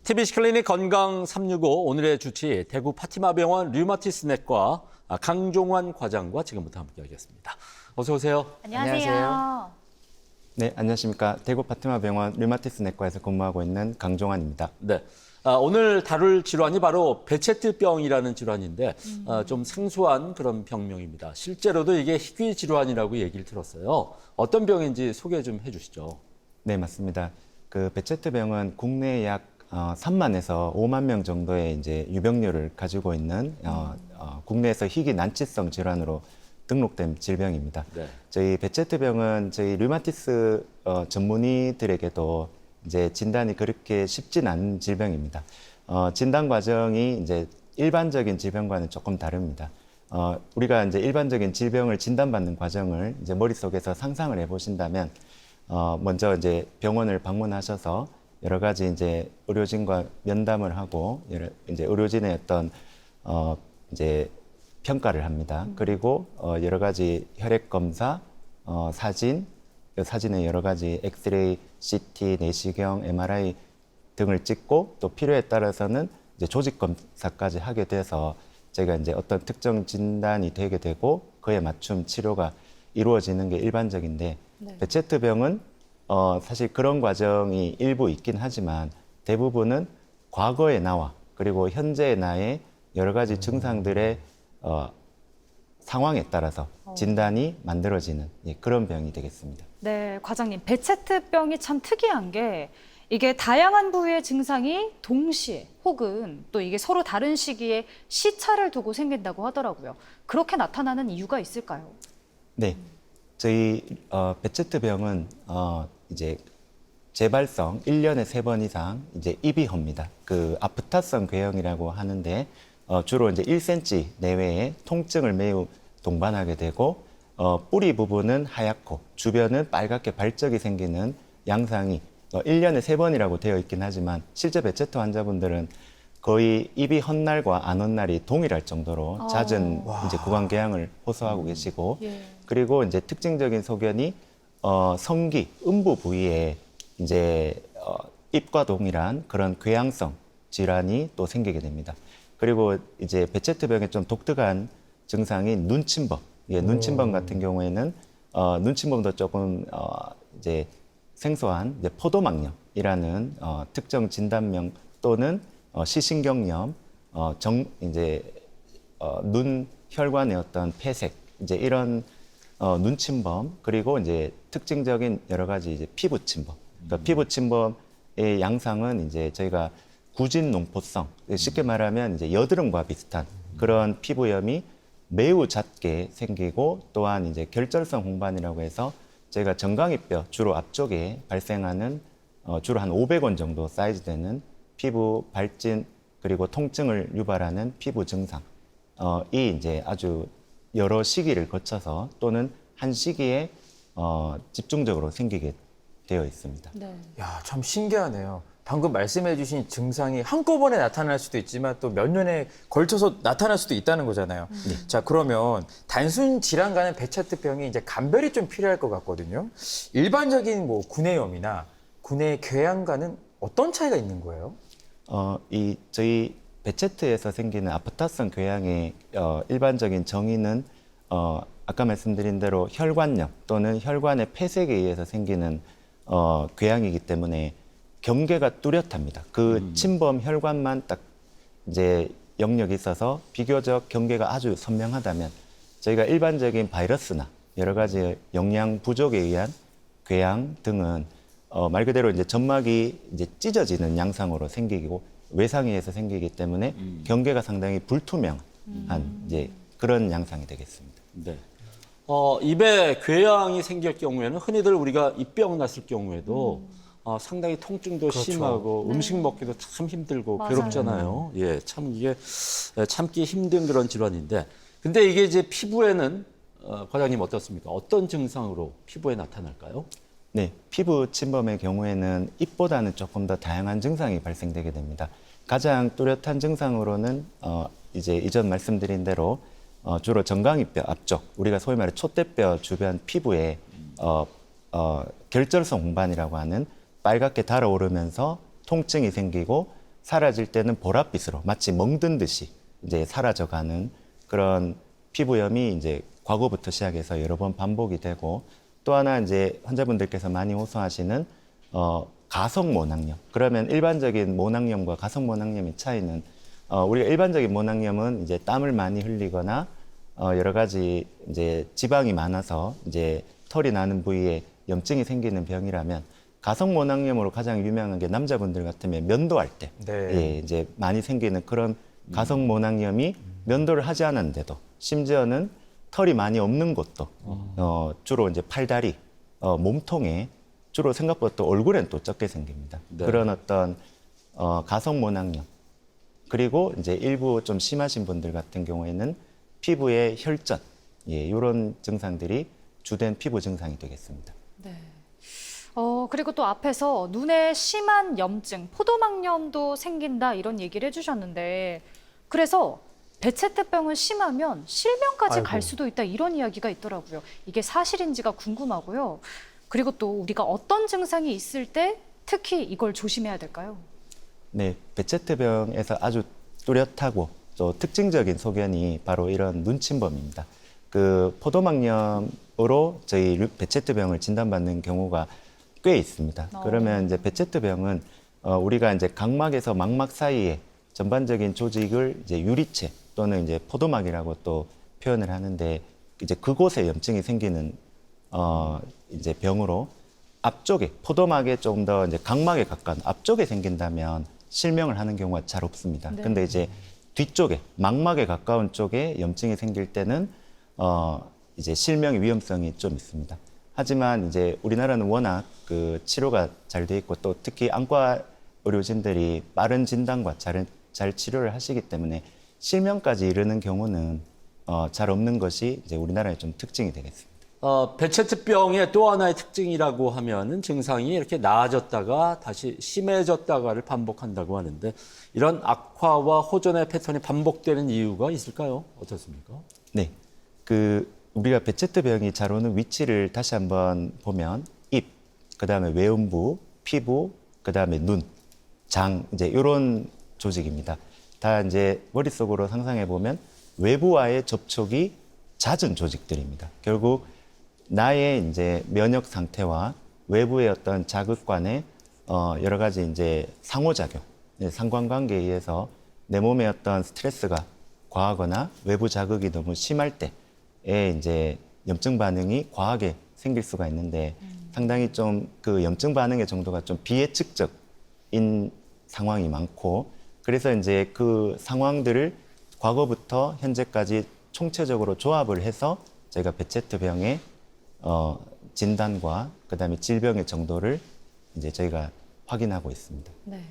TBC 클리닉 건강 365 오늘의 주치 대구 파티마병원 류마티스 내과 강종환 과장과 지금부터 함께하겠습니다. 어서 오세요. 안녕하세요. 네, 안녕하십니까. 대구 파티마병원 류마티스 내과에서 근무하고 있는 강종환입니다. 네. 오늘 다룰 질환이 바로 베체트병이라는 질환인데 좀 생소한 그런 병명입니다. 실제로도 이게 희귀 질환이라고 얘기를 들었어요. 어떤 병인지 소개 좀 해주시죠. 네, 맞습니다. 그 베체트병은 국내에 약 3만에서 5만 명 정도의 이제 유병률을 가지고 있는 국내에서 희귀 난치성 질환으로 등록된 질병입니다. 네. 저희 베체트병은 저희 류마티스 전문의들에게도 이제 진단이 그렇게 쉽진 않은 질병입니다. 진단 과정이 이제 일반적인 질병과는 조금 다릅니다. 우리가 이제 일반적인 질병을 진단받는 과정을 이제 머릿속에서 상상을 해보신다면, 먼저 이제 병원을 방문하셔서 여러 가지 이제 의료진과 면담을 하고, 이제 의료진의 어떤, 이제 평가를 합니다. 그리고, 여러 가지 혈액 검사, 사진, 사진에 여러 가지 엑스레이, CT, 내시경, MRI 등을 찍고 또 필요에 따라서는 이제 조직 검사까지 하게 돼서 저희가 이제 어떤 특정 진단이 되게 되고 그에 맞춤 치료가 이루어지는 게 일반적인데 네. 베체트병은 사실 그런 과정이 일부 있긴 하지만 대부분은 과거의 나와 그리고 현재의 나의 여러 가지 증상들의 상황에 따라서 진단이 만들어지는 그런 병이 되겠습니다. 네, 과장님, 베체트병이 참 특이한 게 이게 다양한 부위의 증상이 동시에 혹은 또 이게 서로 다른 시기에 시차를 두고 생긴다고 하더라고요. 그렇게 나타나는 이유가 있을까요? 네, 저희 베체트병은 이제 재발성 1년에 3번 이상 이제 입이허입니다. 그 아프타성 궤형이라고 하는데 주로 이제 1cm 내외의 통증을 매우 동반하게 되고 뿌리 부분은 하얗고 주변은 빨갛게 발적이 생기는 양상이 1년에 3번이라고 되어 있긴 하지만 실제 베체트 환자분들은 거의 입이 헌 날과 안 헌 날이 동일할 정도로 잦은 이제 구강궤양을 호소하고 계시고 예. 그리고 이제 특징적인 소견이 성기 음부 부위에 이제 입과 동일한 그런 궤양성 질환이 또 생기게 됩니다. 그리고 이제 베체트병의 좀 독특한 증상이 눈침범. 눈침범 같은 경우에는 눈침범도 조금 이제 생소한 이제 포도막염이라는 특정 진단명 또는 시신경염, 눈 혈관의 어떤 폐색 이제 이런 눈침범 그리고 이제 특징적인 여러 가지 이제 피부 침범. 그러니까 피부 침범의 양상은 이제 저희가 구진 농포성 쉽게 말하면 이제 여드름과 비슷한 그런 피부염이 매우 잦게 생기고 또한 이제 결절성 홍반이라고 해서 저희가 정강이뼈 주로 앞쪽에 발생하는 주로 한 500원 정도 사이즈 되는 피부 발진 그리고 통증을 유발하는 피부 증상 이 이제 아주 여러 시기를 거쳐서 또는 한 시기에 집중적으로 생기게 되어 있습니다. 네. 야, 참 신기하네요. 방금 말씀해 주신 증상이 한꺼번에 나타날 수도 있지만 또 몇 년에 걸쳐서 나타날 수도 있다는 거잖아요. 자, 그러면 단순 질환과는 베체트병이 이제 감별이 좀 필요할 것 같거든요. 일반적인 뭐 구내염이나 구내 궤양과는 어떤 차이가 있는 거예요? 저희 베체트에서 생기는 아프타성 궤양의 일반적인 정의는 아까 말씀드린 대로 혈관염 또는 혈관의 폐색에 의해서 생기는 궤양이기 때문에 경계가 뚜렷합니다. 그 침범 혈관만 딱 이제 영역이 있어서 비교적 경계가 아주 선명하다면 저희가 일반적인 바이러스나 여러 가지 영양 부족에 의한 궤양 등은 말 그대로 이제 점막이 이제 찢어지는 양상으로 생기고 외상에 의해서 생기기 때문에 경계가 상당히 불투명한 이제 그런 양상이 되겠습니다. 네. 입에 궤양이 생길 경우에는 흔히들 우리가 입병 났을 경우에도 상당히 통증도 심하고 음식 먹기도 참 힘들고 맞아요. 괴롭잖아요. 예, 참 이게 참기 힘든 그런 질환인데, 근데 이게 이제 피부에는 과장님 어떻습니까? 어떤 증상으로 피부에 나타날까요? 네, 피부 침범의 경우에는 입보다는 조금 더 다양한 증상이 발생되게 됩니다. 가장 뚜렷한 증상으로는 이제 이전 말씀드린 대로 주로 정강이뼈 앞쪽, 우리가 소위 말해 촛대뼈 주변 피부에 결절성 홍반이라고 하는 빨갛게 달아오르면서 통증이 생기고 사라질 때는 보랏빛으로 마치 멍든 듯이 이제 사라져가는 그런 피부염이 이제 과거부터 시작해서 여러 번 반복이 되고, 또 하나 이제 환자분들께서 많이 호소하시는 가성 모낭염. 그러면 일반적인 모낭염과 가성 모낭염의 차이는, 우리가 일반적인 모낭염은 이제 땀을 많이 흘리거나 여러 가지 이제 지방이 많아서 이제 털이 나는 부위에 염증이 생기는 병이라면, 가성 모낭염으로 가장 유명한 게 남자분들 같으면 면도할 때 네. 예, 이제 많이 생기는 그런 가성 모낭염이 면도를 하지 않았는데도, 심지어는 털이 많이 없는 곳도 주로 이제 팔다리, 몸통에 주로 생각보다 또 얼굴엔 또 적게 생깁니다. 네. 그런 어떤 가성 모낭염, 그리고 이제 일부 좀 심하신 분들 같은 경우에는 피부의 혈전, 예, 이런 증상들이 주된 피부 증상이 되겠습니다. 네. 그리고 또 앞에서 눈에 심한 염증, 포도막염도 생긴다 이런 얘기를 해주셨는데, 그래서 베체트병은 심하면 실명까지 갈 아이고. 수도 있다 이런 이야기가 있더라고요. 이게 사실인지가 궁금하고요. 그리고 또 우리가 어떤 증상이 있을 때 특히 이걸 조심해야 될까요? 네, 베체트병에서 아주 뚜렷하고 또 특징적인 소견이 바로 이런 눈침범입니다. 그 포도막염으로 저희 베체트병을 진단받는 경우가 꽤 있습니다. 그러면 이제 베체트병은 우리가 이제 각막에서 망막 사이에 전반적인 조직을 이제 유리체 또는 이제 포도막이라고 또 표현을 하는데, 이제 그곳에 염증이 생기는 이제 병으로, 앞쪽에 포도막에 좀 더 이제 각막에 가까운 앞쪽에 생긴다면 실명을 하는 경우가 잘 없습니다. 네. 근데 이제 뒤쪽에 망막에 가까운 쪽에 염증이 생길 때는 이제 실명의 위험성이 좀 있습니다. 하지만 이제 우리나라는 워낙 그 치료가 잘 돼 있고, 또 특히 안과 의료진들이 빠른 진단과 잘 치료를 하시기 때문에 실명까지 이르는 경우는 잘 없는 것이 이제 우리나라의 좀 특징이 되겠습니다. 베체트병의 또 하나의 특징이라고 하면은 증상이 이렇게 나아졌다가 다시 심해졌다가를 반복한다고 하는데, 이런 악화와 호전의 패턴이 반복되는 이유가 있을까요? 어떻습니까? 네, 우리가 베체트병이 잘 오는 위치를 다시 한번 보면, 입, 그다음에 외음부, 피부, 그다음에 눈, 장, 이제 이런 조직입니다. 다 이제 머릿속으로 상상해 보면 외부와의 접촉이 잦은 조직들입니다. 결국 나의 이제 면역 상태와 외부의 어떤 자극 간의 여러 가지 이제 상호작용, 상관관계에 의해서 내 몸의 어떤 스트레스가 과하거나 외부 자극이 너무 심할 때에 이제 염증 반응이 과하게 생길 수가 있는데, 상당히 좀 그 염증 반응의 정도가 좀 비예측적인 상황이 많고, 그래서 이제 그 상황들을 과거부터 현재까지 총체적으로 조합을 해서 저희가 베체트병의 진단과 그다음에 질병의 정도를 이제 저희가 확인하고 있습니다. 네.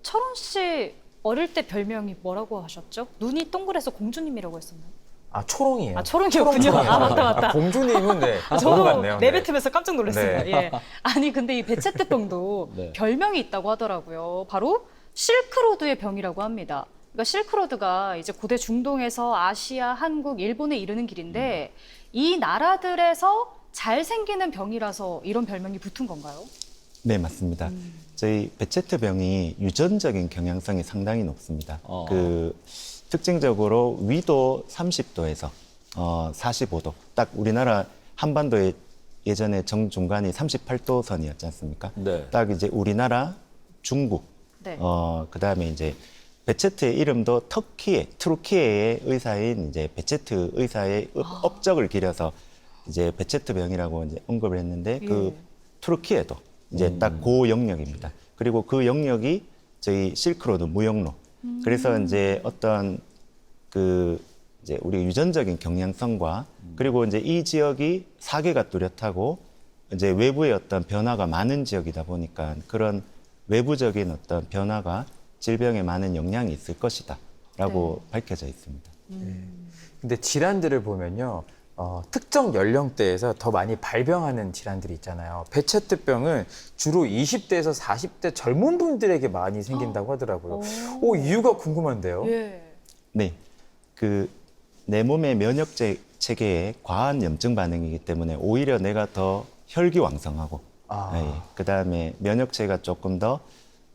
철원 씨 어릴 때 별명이 뭐라고 하셨죠? 눈이 동그래서 공주님이라고 했었나요? 아, 초롱이에요. 아, 초롱이었군요. 아, 맞다. 공주님은 네. 너무 저도 같네요. 네. 내뱉으면서 깜짝 놀랐습니다. 네. 예. 아니 근데 이 베체트병도 네. 별명이 있다고 하더라고요. 바로 실크로드의 병이라고 합니다. 그러니까 실크로드가 이제 고대 중동에서 아시아, 한국, 일본에 이르는 길인데, 이 나라들에서 잘 생기는 병이라서 이런 별명이 붙은 건가요? 네, 맞습니다. 저희 베체트병이 유전적인 경향성이 상당히 높습니다. 특징적으로 위도 30도에서 45도, 딱 우리나라 한반도의 예전에 정중간이 38도 선이었지 않습니까? 네. 딱 이제 우리나라, 중국, 네. 그다음에 이제 베체트의 이름도 투르키예의 의사인 이제 베체트 의사의 업적을 기려서 이제 베체트병이라고 이제 언급을 했는데, 그 투르키에도 이제 딱 그 영역입니다. 그리고 그 영역이 저희 실크로드 무역로. 그래서 이제 어떤 이제 우리 유전적인 경향성과, 그리고 이제 이 지역이 사계가 뚜렷하고 이제 외부의 어떤 변화가 많은 지역이다 보니까, 그런 외부적인 어떤 변화가 질병에 많은 영향이 있을 것이다라고 밝혀져 있습니다. 근데 질환들을 보면요, 특정 연령대에서 더 많이 발병하는 질환들이 있잖아요. 베체트병은 주로 20대에서 40대 젊은 분들에게 많이 생긴다고 하더라고요. 이유가 궁금한데요. 예. 네, 내 몸의 면역 체계에 과한 염증 반응이기 때문에 오히려 내가 더 혈기왕성하고, 그다음에 면역 체계가 조금 더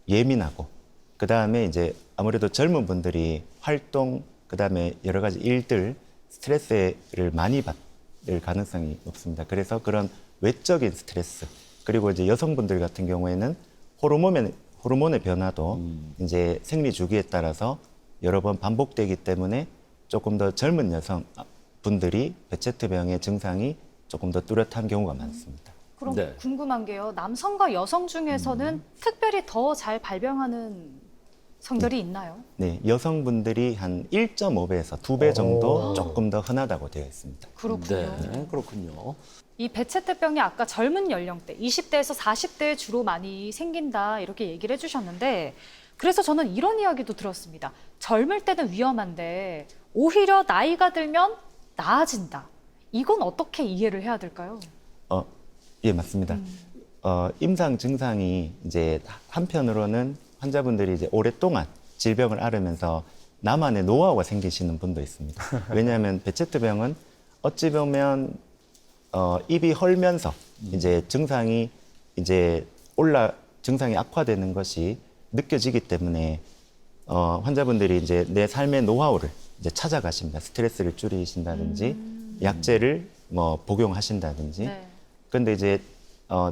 예민하고, 그다음에 이제 아무래도 젊은 분들이 활동, 그다음에 여러 가지 일들, 스트레스를 많이 받을 가능성이 높습니다. 그래서 그런 외적인 스트레스, 그리고 이제 여성분들 같은 경우에는 호르몬의 변화도 이제 생리 주기에 따라서 여러 번 반복되기 때문에 조금 더 젊은 여성 분들이 베체트병의 증상이 조금 더 뚜렷한 경우가 많습니다. 그럼 네. 궁금한 게요. 남성과 여성 중에서는 특별히 더 잘 발병하는 성별이 있나요? 네, 여성분들이 한 1.5배에서 2배 정도 조금 더 흔하다고 되어 있습니다. 그렇군요. 네, 그렇군요. 이 베체트병이 아까 젊은 연령대, 20대에서 40대에 주로 많이 생긴다 이렇게 얘기를 해주셨는데 그래서 저는 이런 이야기도 들었습니다. 젊을 때는 위험한데 오히려 나이가 들면 나아진다. 이건 어떻게 이해를 해야 될까요? 예, 맞습니다. 임상 증상이 이제 한편으로는 환자분들이 이제 오랫동안 질병을 앓으면서 나만의 노하우가 생기시는 분도 있습니다. 왜냐하면 베체트병은 어찌 보면 입이 헐면서 이제 증상이 증상이 악화되는 것이 느껴지기 때문에 환자분들이 이제 내 삶의 노하우를 이제 찾아가십니다. 스트레스를 줄이신다든지 약제를 뭐 복용하신다든지. 네. 근데 이제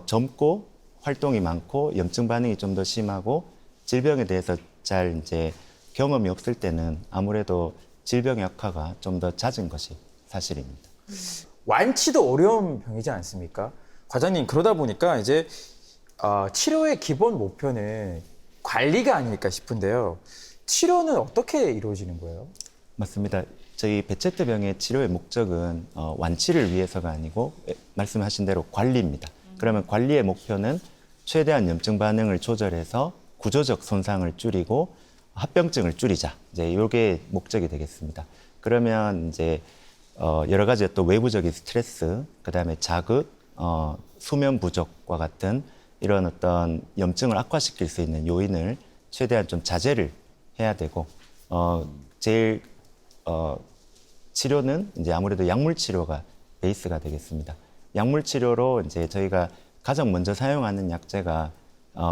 젊고 활동이 많고 염증 반응이 좀 더 심하고 질병에 대해서 잘 이제 경험이 없을 때는 아무래도 질병 약화가 좀 더 잦은 것이 사실입니다. 완치도 어려운 병이지 않습니까? 과장님, 그러다 보니까 이제 치료의 기본 목표는 관리가 아닐까 싶은데요. 치료는 어떻게 이루어지는 거예요? 맞습니다. 저희 베체트병의 치료의 목적은 완치를 위해서가 아니고 말씀하신 대로 관리입니다. 그러면 관리의 목표는 최대한 염증 반응을 조절해서 구조적 손상을 줄이고 합병증을 줄이자. 이제 이게 목적이 되겠습니다. 그러면 이제 여러 가지 또 외부적인 스트레스, 그다음에 자극, 수면 부족과 같은 이런 어떤 염증을 악화시킬 수 있는 요인을 최대한 좀 자제를 해야 되고 제일 치료는 이제 아무래도 약물 치료가 베이스가 되겠습니다. 약물 치료로 이제 저희가 가장 먼저 사용하는 약제가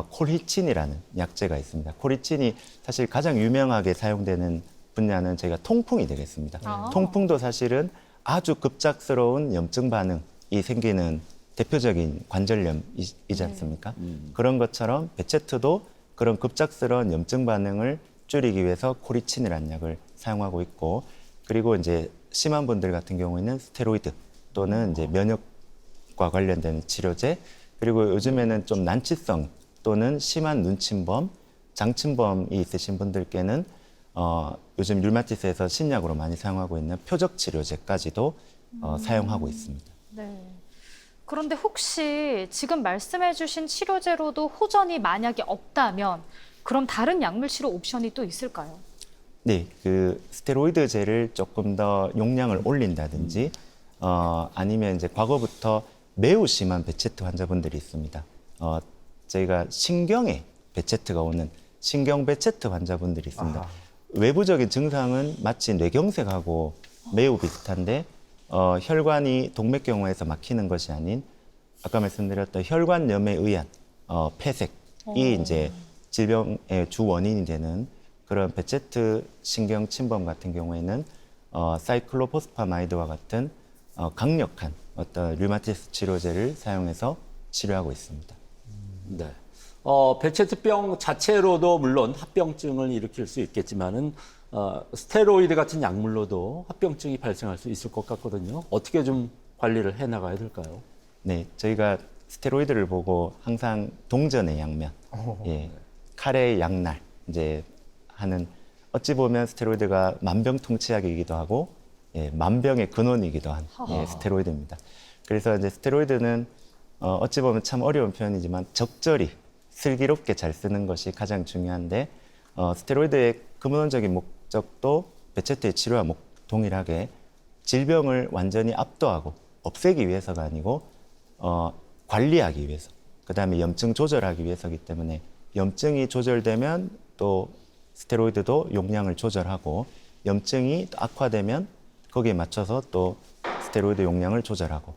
콜히친이라는 약제가 있습니다. 콜히친이 사실 가장 유명하게 사용되는 분야는 저희가 통풍이 되겠습니다. 아. 통풍도 사실은 아주 급작스러운 염증 반응이 생기는 대표적인 관절염이지 않습니까? 그런 것처럼 베체트도 그런 급작스러운 염증 반응을 줄이기 위해서 콜히친이라는 약을 사용하고 있고, 그리고 이제 심한 분들 같은 경우에는 스테로이드 또는 이제 면역과 관련된 치료제, 그리고 요즘에는 좀 난치성 또는 심한 눈침범, 장침범이 있으신 분들께는 요즘 류마티스에서 신약으로 많이 사용하고 있는 표적 치료제까지도 사용하고 있습니다. 네. 그런데 혹시 지금 말씀해주신 치료제로도 호전이 만약에 없다면 그럼 다른 약물 치료 옵션이 또 있을까요? 네, 그 스테로이드제를 조금 더 용량을 올린다든지 아니면 이제 과거부터 매우 심한 베체트 환자분들이 있습니다. 저희가 신경에 베체트가 오는 신경 베체트 환자분들이 있습니다. 아하. 외부적인 증상은 마치 뇌경색하고 매우 비슷한데 혈관이 동맥경화에서 막히는 것이 아닌 아까 말씀드렸던 혈관염에 의한 폐색이 이제 질병의 주 원인이 되는 그런 베체트 신경 침범 같은 경우에는 사이클로포스파마이드와 같은 강력한 어떤 류마티스 치료제를 사용해서 치료하고 있습니다. 네. 베체트병 자체로도 물론 합병증을 일으킬 수 있겠지만은 스테로이드 같은 약물로도 합병증이 발생할 수 있을 것 같거든요. 어떻게 좀 관리를 해 나가야 될까요? 네, 저희가 스테로이드를 보고 항상 동전의 양면, 예, 칼의 양날 이제 하는 어찌 보면 스테로이드가 만병통치약이기도 하고 예, 만병의 근원이기도 한 스테로이드입니다. 그래서 이제 스테로이드는 어찌 보면 참 어려운 표현이지만 적절히 슬기롭게 잘 쓰는 것이 가장 중요한데 스테로이드의 근원적인 목적도 베체트의 치료와 동일하게 질병을 완전히 압도하고 없애기 위해서가 아니고 관리하기 위해서, 그다음에 염증 조절하기 위해서이기 때문에 염증이 조절되면 또 스테로이드도 용량을 조절하고 염증이 악화되면 거기에 맞춰서 또 스테로이드 용량을 조절하고,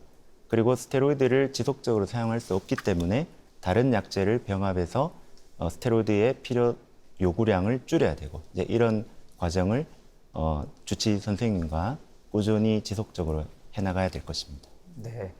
그리고 스테로이드를 지속적으로 사용할 수 없기 때문에 다른 약제를 병합해서 스테로이드의 필요 요구량을 줄여야 되고 이제 이런 과정을 주치 선생님과 꾸준히 지속적으로 해나가야 될 것입니다. 네.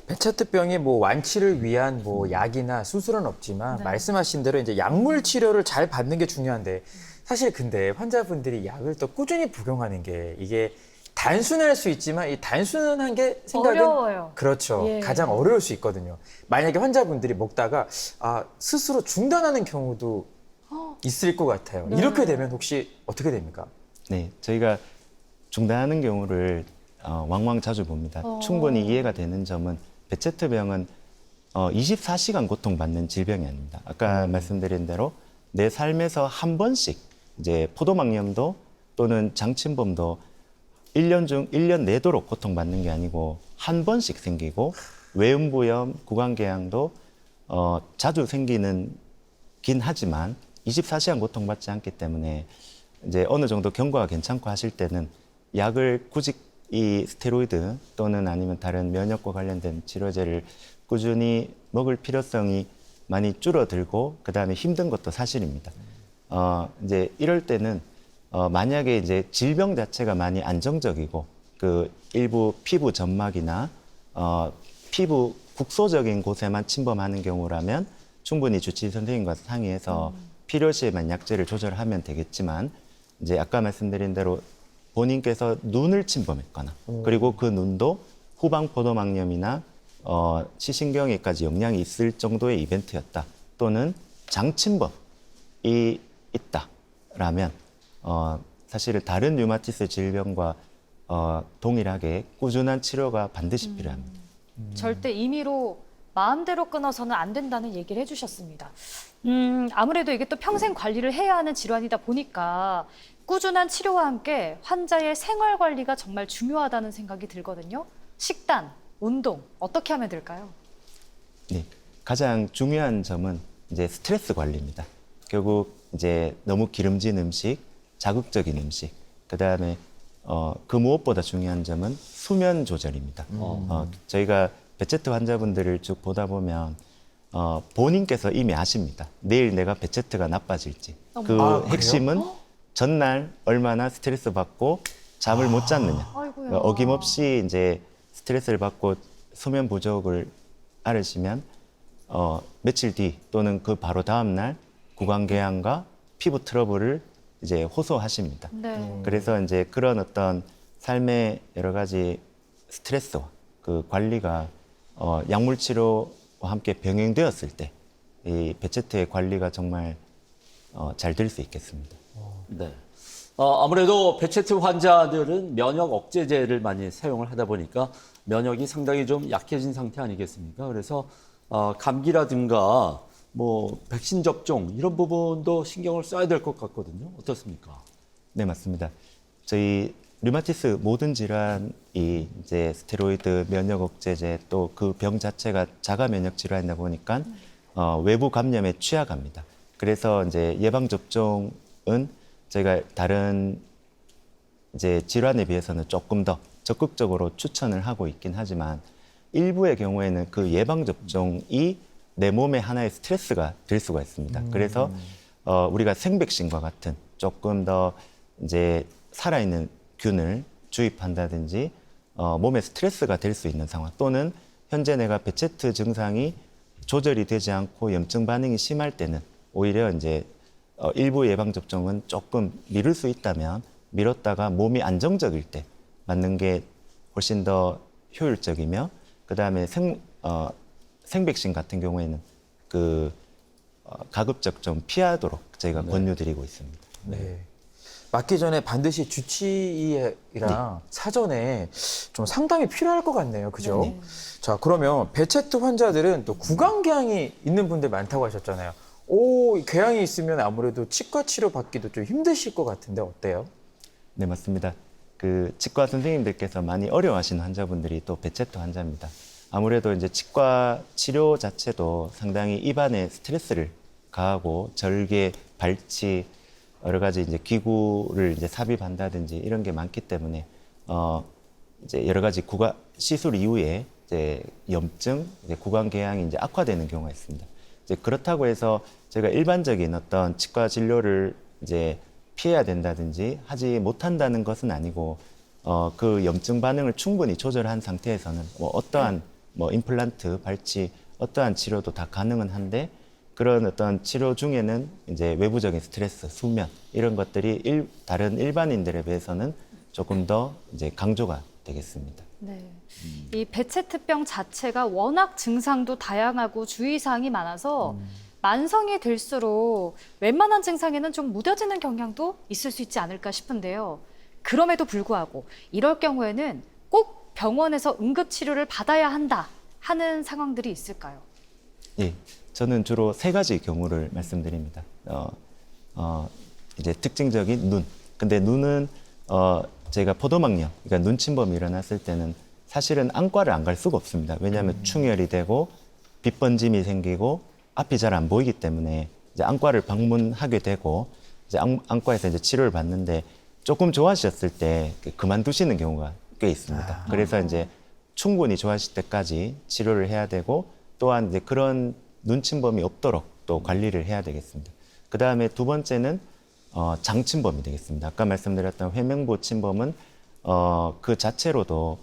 베체트병이 뭐 완치를 위한 뭐 약이나 수술은 없지만 네. 말씀하신 대로 이제 약물 치료를 잘 받는 게 중요한데 사실 근데 환자분들이 약을 또 꾸준히 복용하는 게 이게 단순할 수 있지만 이 단순한 게 생각은 어려워요. 그렇죠. 예. 가장 어려울 수 있거든요. 만약에 환자분들이 먹다가 스스로 중단하는 경우도 있을 것 같아요. 네. 이렇게 되면 혹시 어떻게 됩니까? 네, 저희가 중단하는 경우를 왕왕 자주 봅니다. 충분히 이해가 되는 점은 베체트병은 24시간 고통받는 질병이 아닙니다. 아까 말씀드린 대로 내 삶에서 한 번씩 이제 포도막염도 또는 장침범도 1년 내도록 고통받는 게 아니고 한 번씩 생기고 외음부염, 구강궤양도 자주 생기는 긴 하지만 24시간 고통받지 않기 때문에 이제 어느 정도 경과가 괜찮고 하실 때는 약을 굳이 이 스테로이드 또는 아니면 다른 면역과 관련된 치료제를 꾸준히 먹을 필요성이 많이 줄어들고 그다음에 힘든 것도 사실입니다. 이제 이럴 때는 만약에 이제 질병 자체가 많이 안정적이고 그 일부 피부 점막이나 피부 국소적인 곳에만 침범하는 경우라면 충분히 주치 선생님과 상의해서 필요시에만 약제를 조절하면 되겠지만 이제 아까 말씀드린 대로 본인께서 눈을 침범했거나 그리고 그 눈도 후방 포도막염이나 시신경에까지 영향이 있을 정도의 이벤트였다 또는 장침범이 있다라면 사실은 다른 류마티스 질병과 동일하게 꾸준한 치료가 반드시 필요합니다. 절대 임의로 마음대로 끊어서는 안 된다는 얘기를 해주셨습니다. 아무래도 이게 또 평생 관리를 해야 하는 질환이다 보니까 꾸준한 치료와 함께 환자의 생활 관리가 정말 중요하다는 생각이 들거든요. 식단, 운동 어떻게 하면 될까요? 네, 가장 중요한 점은 이제 스트레스 관리입니다. 결국 이제 너무 기름진 음식, 자극적인 음식, 그다음에 그 무엇보다 중요한 점은 수면 조절입니다. 저희가 베체트 환자분들을 쭉 보다 보면 본인께서 이미 아십니다. 내일 내가 베체트가 나빠질지. 그 그래요? 핵심은 전날 얼마나 스트레스 받고 잠을 못 잤느냐. 아이고야. 어김없이 이제 스트레스를 받고 수면 부족을 앓으시면 며칠 뒤 또는 그 바로 다음 날 구강궤양과 피부 트러블을 이제 호소하십니다. 네. 그래서 이제 그런 어떤 삶의 여러 가지 스트레스와 그 관리가 약물 치료와 함께 병행되었을 때 이 베체트의 관리가 정말 잘 될 수 있겠습니다. 네. 아무래도 베체트 환자들은 면역 억제제를 많이 사용을 하다 보니까 면역이 상당히 좀 약해진 상태 아니겠습니까? 그래서 감기라든가 뭐 백신 접종 이런 부분도 신경을 써야 될 것 같거든요. 어떻습니까? 네, 맞습니다. 저희 류마티스 모든 질환이 이제 스테로이드, 면역 억제제 또 그 병 자체가 자가 면역 질환이다 보니까 외부 감염에 취약합니다. 그래서 이제 예방 접종은 저희가 다른 이제 질환에 비해서는 조금 더 적극적으로 추천을 하고 있긴 하지만 일부의 경우에는 그 예방 접종이 내 몸에 하나의 스트레스가 될 수가 있습니다. 그래서 우리가 생백신과 같은 조금 더 이제 살아있는 균을 주입한다든지 몸에 스트레스가 될 수 있는 상황 또는 현재 내가 베체트 증상이 조절이 되지 않고 염증 반응이 심할 때는 오히려 이제 일부 예방 접종은 조금 미룰 수 있다면 미뤘다가 몸이 안정적일 때 맞는 게 훨씬 더 효율적이며 그다음에 생백신 같은 경우에는 그 가급적 좀 피하도록 저희가 권유드리고 있습니다. 네. 맞기 전에 반드시 주치의랑 사전에 좀 상담이 필요할 것 같네요. 그죠? 네. 자, 그러면 베체트 환자들은 또 구강궤양이 있는 분들 많다고 하셨잖아요. 궤양이 있으면 아무래도 치과 치료 받기도 좀 힘드실 것 같은데 어때요? 네, 맞습니다. 그 치과 선생님들께서 많이 어려워하시는 환자분들이 또 베체트 환자입니다. 아무래도 이제 치과 치료 자체도 상당히 입안에 스트레스를 가하고 절개, 발치, 여러 가지 이제 기구를 이제 삽입한다든지 이런 게 많기 때문에 이제 여러 가지 시술 이후에 이제 염증, 이제 구강궤양이 이제 악화되는 경우가 있습니다. 이제 그렇다고 해서 제가 일반적인 어떤 치과 진료를 이제 피해야 된다든지 하지 못한다는 것은 아니고 그 염증 반응을 충분히 조절한 상태에서는 뭐 어떠한 뭐 임플란트, 발치, 어떠한 치료도 다 가능은 한데 그런 어떤 치료 중에는 이제 외부적인 스트레스, 수면 이런 것들이 다른 일반인들에 비해서는 조금 더 이제 강조가 되겠습니다. 네. 이 베체트병 자체가 워낙 증상도 다양하고 주의사항이 많아서 만성이 될수록 웬만한 증상에는 좀 무뎌지는 경향도 있을 수 있지 않을까 싶은데요. 그럼에도 불구하고 이럴 경우에는 꼭 병원에서 응급치료를 받아야 한다 하는 상황들이 있을까요? 예, 저는 주로 세 가지 경우를 말씀드립니다. 이제 특징적인 눈. 근데 눈은 제가 포도막염, 그러니까 눈침범이 일어났을 때는 사실은 안과를 안 갈 수가 없습니다. 왜냐하면 충혈이 되고 빛번짐이 생기고 앞이 잘 안 보이기 때문에 이제 안과를 방문하게 되고 이제 안과에서 이제 치료를 받는데 조금 좋아지셨을 때 그만두시는 경우가 꽤 있습니다. 그래서 이제 충분히 좋아질 때까지 치료를 해야 되고 또한 이제 그런 눈침범이 없도록 또 관리를 해야 되겠습니다. 그 다음에 두 번째는 장침범이 되겠습니다. 아까 말씀드렸던 회명부 침범은 그 자체로도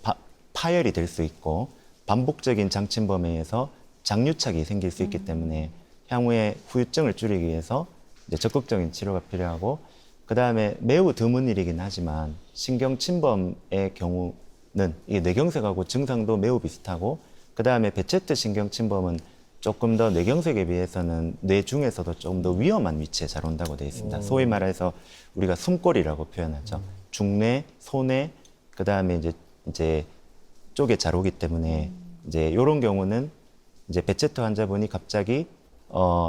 파열이 될 수 있고 반복적인 장침범에 의해서 장유착이 생길 수 있기 때문에 향후에 후유증을 줄이기 위해서 이제 적극적인 치료가 필요하고 그 다음에 매우 드문 일이긴 하지만 신경침범의 경우는 이게 뇌경색하고 증상도 매우 비슷하고 그 다음에 베체트 신경침범은 조금 더 뇌경색에 비해서는 뇌 중에서도 조금 더 위험한 위치에 잘 온다고 되어 있습니다. 소위 말해서 우리가 숨골이라고 표현하죠. 중뇌, 소뇌, 그 다음에 이제 쪽에 잘 오기 때문에 이제 이런 경우는 이제 베체트 환자분이 갑자기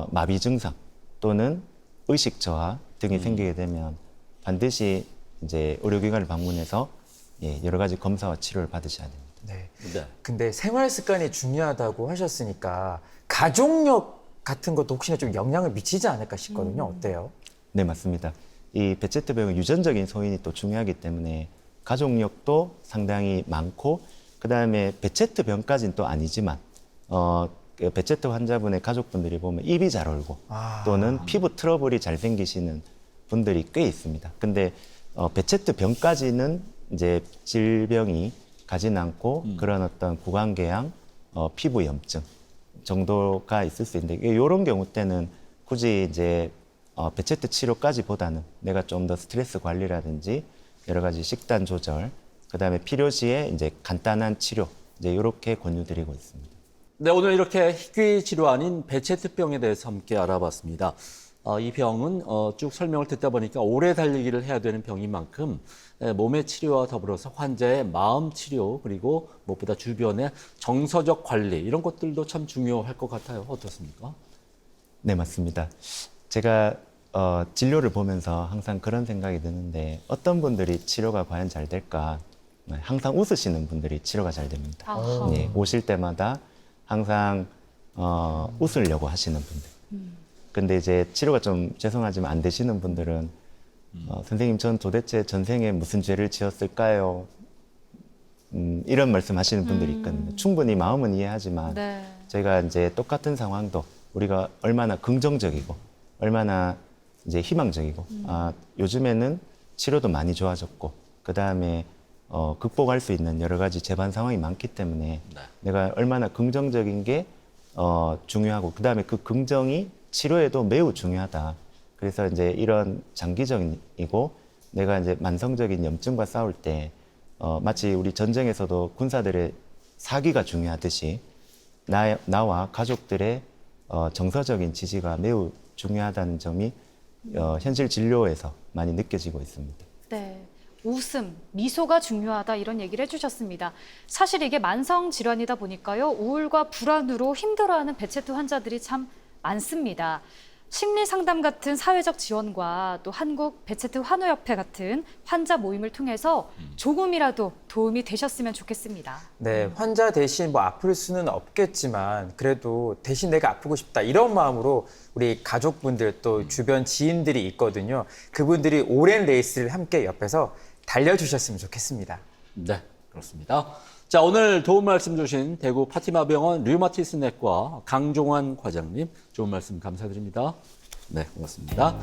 마비 증상 또는 의식 저하 등이 생기게 되면 반드시 이제 의료기관을 방문해서 여러 가지 검사와 치료를 받으셔야 됩니다. 네. 네. 근데 생활 습관이 중요하다고 하셨으니까 가족력 같은 것도 혹시나 좀 영향을 미치지 않을까 싶거든요. 어때요? 네, 맞습니다. 이 베체트병은 유전적인 소인이 또 중요하기 때문에 가족력도 상당히 많고 그다음에 베체트병까지는 또 아니지만 그 베체트 환자분의 가족분들이 보면 입이 잘 얼고 또는 피부 트러블이 잘 생기시는 분들이 꽤 있습니다. 근데 베체트병까지는 이제 질병이 가진 않고 그런 어떤 구강궤양, 피부 염증 정도가 있을 수 있는데 이런 경우 때는 굳이 이제 베체트 치료까지보다는 내가 좀 더 스트레스 관리라든지 여러 가지 식단 조절, 그다음에 필요시에 이제 간단한 치료 이제 이렇게 권유드리고 있습니다. 네, 오늘 이렇게 희귀 질환인 베체트병에 대해서 함께 알아봤습니다. 이 병은 쭉 설명을 듣다 보니까 오래 달리기를 해야 되는 병인 만큼 몸의 치료와 더불어서 환자의 마음 치료 그리고 무엇보다 주변의 정서적 관리 이런 것들도 참 중요할 것 같아요. 어떻습니까? 네, 맞습니다. 제가 진료를 보면서 항상 그런 생각이 드는데 어떤 분들이 치료가 과연 잘 될까? 항상 웃으시는 분들이 치료가 잘 됩니다. 아하. 네, 오실 때마다 항상 웃으려고 하시는 분들. 근데 이제 치료가 좀 죄송하지만 안 되시는 분들은 선생님 전 도대체 전생에 무슨 죄를 지었을까요? 이런 말씀하시는 분들이 있거든요. 충분히 마음은 이해하지만 네. 저희가 이제 똑같은 상황도 우리가 얼마나 긍정적이고 얼마나 이제 희망적이고 요즘에는 치료도 많이 좋아졌고 그 다음에 극복할 수 있는 여러 가지 재반 상황이 많기 때문에 네. 내가 얼마나 긍정적인 게 중요하고 그 다음에 그 긍정이 치료에도 매우 중요하다. 그래서 이제 이런 장기적이고 내가 이제 만성적인 염증과 싸울 때 마치 우리 전쟁에서도 군사들의 사기가 중요하듯이 나와 가족들의 정서적인 지지가 매우 중요하다는 점이 현실 진료에서 많이 느껴지고 있습니다. 네. 웃음, 미소가 중요하다 이런 얘기를 해주셨습니다. 사실 이게 만성 질환이다 보니까요. 우울과 불안으로 힘들어하는 베체트 환자들이 참 많습니다. 심리 상담 같은 사회적 지원과 또 한국 베체트 환우협회 같은 환자 모임을 통해서 조금이라도 도움이 되셨으면 좋겠습니다. 네, 환자 대신 뭐 아플 수는 없겠지만 그래도 대신 내가 아프고 싶다 이런 마음으로 우리 가족분들 또 주변 지인들이 있거든요. 그분들이 오랜 레이스를 함께 옆에서 달려주셨으면 좋겠습니다. 네, 그렇습니다. 자, 오늘 도움 말씀 주신 대구 파티마병원 류마티스 내과 강종환 과장님 좋은 말씀 감사드립니다. 네, 고맙습니다.